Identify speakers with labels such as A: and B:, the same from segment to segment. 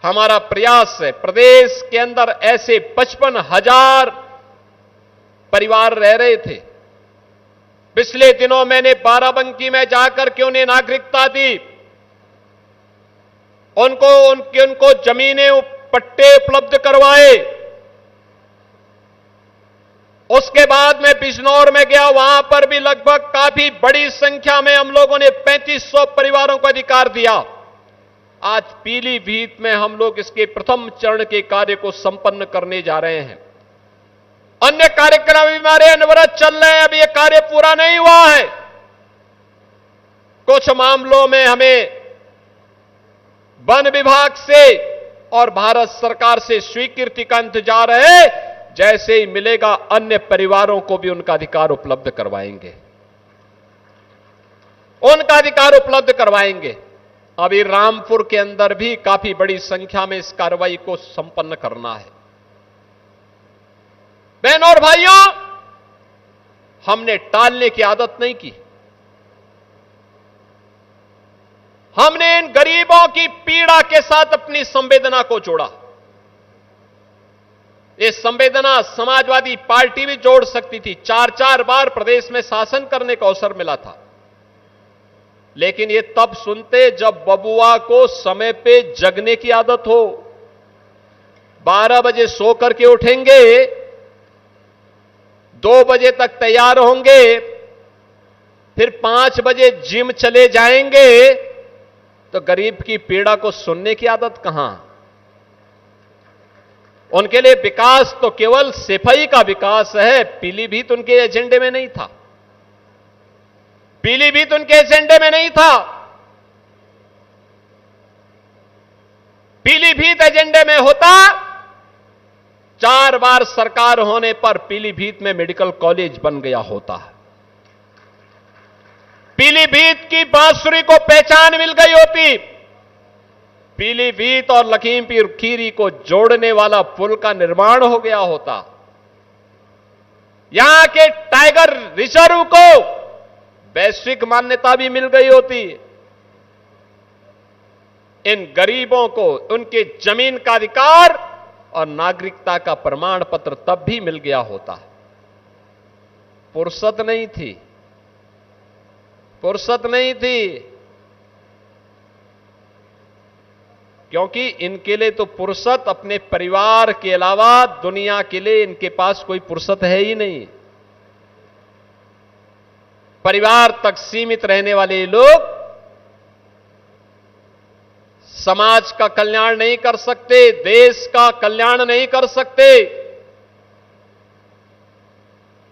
A: हमारा प्रयास है। प्रदेश के अंदर ऐसे 55,000 परिवार रह रहे थे। पिछले दिनों मैंने बाराबंकी में जाकर के उन्हें नागरिकता दी, उनको जमीनें, पट्टे उपलब्ध करवाए। उसके बाद मैं बिजनौर में गया, वहां पर भी लगभग काफी बड़ी संख्या में हम लोगों ने 3500 परिवारों को अधिकार दिया। आज पीलीभीत में हम लोग इसके प्रथम चरण के कार्य को संपन्न करने जा रहे हैं। अन्य कार्यक्रम भी हमारे अनवरत चल रहे हैं, अभी यह कार्य पूरा नहीं हुआ है। कुछ मामलों में हमें वन विभाग से और भारत सरकार से स्वीकृति का इंतजार है। जैसे ही मिलेगा अन्य परिवारों को भी उनका अधिकार उपलब्ध करवाएंगे, उनका अधिकार उपलब्ध करवाएंगे। अभी रामपुर के अंदर भी काफी बड़ी संख्या में इस कार्रवाई को संपन्न करना है। बहनों और भाइयों, हमने टालने की आदत नहीं की। हमने इन गरीबों की पीड़ा के साथ अपनी संवेदना को जोड़ा। ये संवेदना समाजवादी पार्टी भी जोड़ सकती थी। 4-4 बार प्रदेश में शासन करने का अवसर मिला था, लेकिन ये तब सुनते जब बबुआ को समय पे जगने की आदत हो। 12 बजे सो करके उठेंगे, 2 बजे तक तैयार होंगे, फिर 5 बजे जिम चले जाएंगे, तो गरीब की पीड़ा को सुनने की आदत कहां? उनके लिए विकास तो केवल सिपाही का विकास है। पीलीभीत उनके एजेंडे में नहीं था, पीलीभीत उनके एजेंडे में नहीं था। पीलीभीत एजेंडे में होता, 4 बार सरकार होने पर पीलीभीत में मेडिकल कॉलेज बन गया होता। पीलीभीत की बांसुरी को पहचान मिल गई होती। पीलीभीत और लखीमपुर खीरी को जोड़ने वाला पुल का निर्माण हो गया होता। यहां के टाइगर रिजर्व को वैश्विक मान्यता भी मिल गई होती। इन गरीबों को उनके जमीन का अधिकार और नागरिकता का प्रमाण पत्र तब भी मिल गया होता। फुर्सत नहीं थी, फुर्सत नहीं थी, क्योंकि इनके लिए तो फुर्सत अपने परिवार के अलावा दुनिया के लिए इनके पास कोई फुर्सत है ही नहीं। परिवार तक सीमित रहने वाले लोग समाज का कल्याण नहीं कर सकते, देश का कल्याण नहीं कर सकते।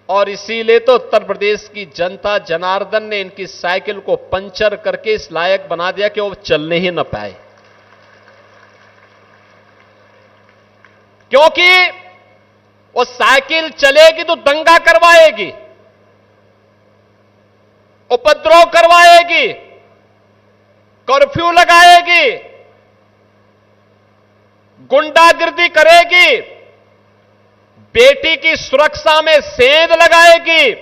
A: और इसीलिए तो उत्तर प्रदेश की जनता जनार्दन ने इनकी साइकिल को पंचर करके इस लायक बना दिया कि वो चलने ही न पाए। क्योंकि वो साइकिल चलेगी तो दंगा करवाएगी, उपद्रव करवाएगी, कर्फ्यू लगाएगी, गुंडागिर्दी करेगी, बेटी की सुरक्षा में सेंध लगाएगी,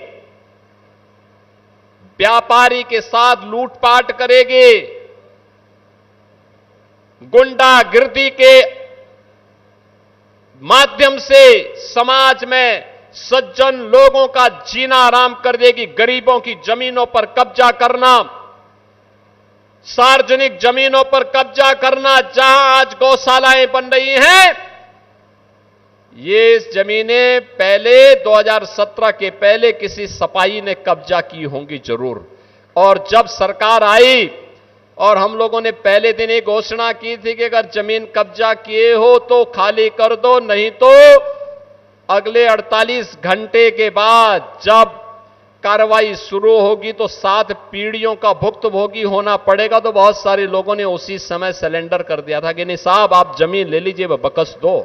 A: व्यापारी के साथ लूटपाट करेगी, गुंडागिर्दी के माध्यम से समाज में सज्जन लोगों का जीना आराम कर देगी। गरीबों की जमीनों पर कब्जा करना, सार्वजनिक जमीनों पर कब्जा करना, जहां आज गौशालाएं बन रही हैं, ये जमीनें पहले 2017 के पहले किसी सपाही ने कब्जा की होंगी जरूर। और जब सरकार आई और हम लोगों ने पहले दिन एक घोषणा की थी कि अगर जमीन कब्जा किए हो तो खाली कर दो, नहीं तो अगले 48 घंटे के बाद जब कार्रवाई शुरू होगी तो 7 पीढ़ियों का भुक्तभोगी होना पड़ेगा। तो बहुत सारे लोगों ने उसी समय सरेंडर कर दिया था कि नहीं साहब आप जमीन ले लीजिए, बकस दो।